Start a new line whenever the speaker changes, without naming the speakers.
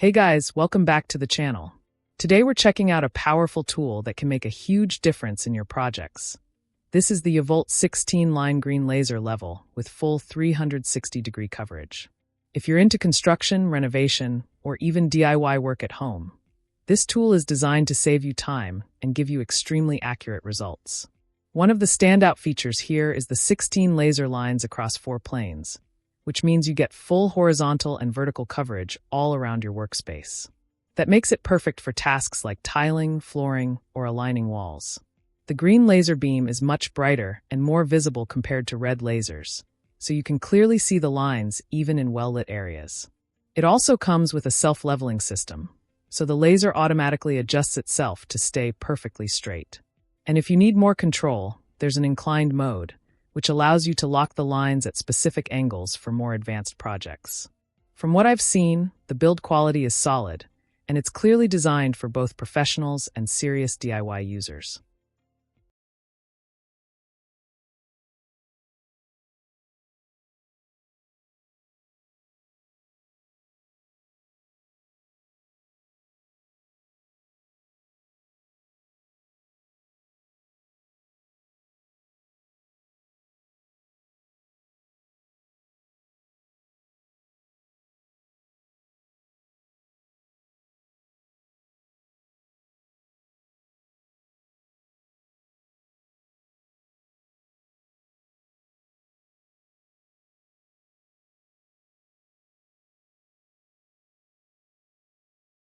Hey guys, welcome back to the channel. Today we're checking out a powerful tool that can make a huge difference in your projects. This is the YEVOLT 16 line green laser level with full 360-degree coverage. If you're into construction, renovation, or even DIY work at home, this tool is designed to save you time and give you extremely accurate results. One of the standout features here is the 16 laser lines across 4 planes, which means you get full horizontal and vertical coverage all around your workspace. That makes it perfect for tasks like tiling, flooring, or aligning walls. The green laser beam is much brighter and more visible compared to red lasers, so you can clearly see the lines even in well-lit areas. It also comes with a self-leveling system, so the laser automatically adjusts itself to stay perfectly straight. And if you need more control, there's an inclined mode, which allows you to lock the lines at specific angles for more advanced projects. From what I've seen, the build quality is solid, and it's clearly designed for both professionals and serious DIY users.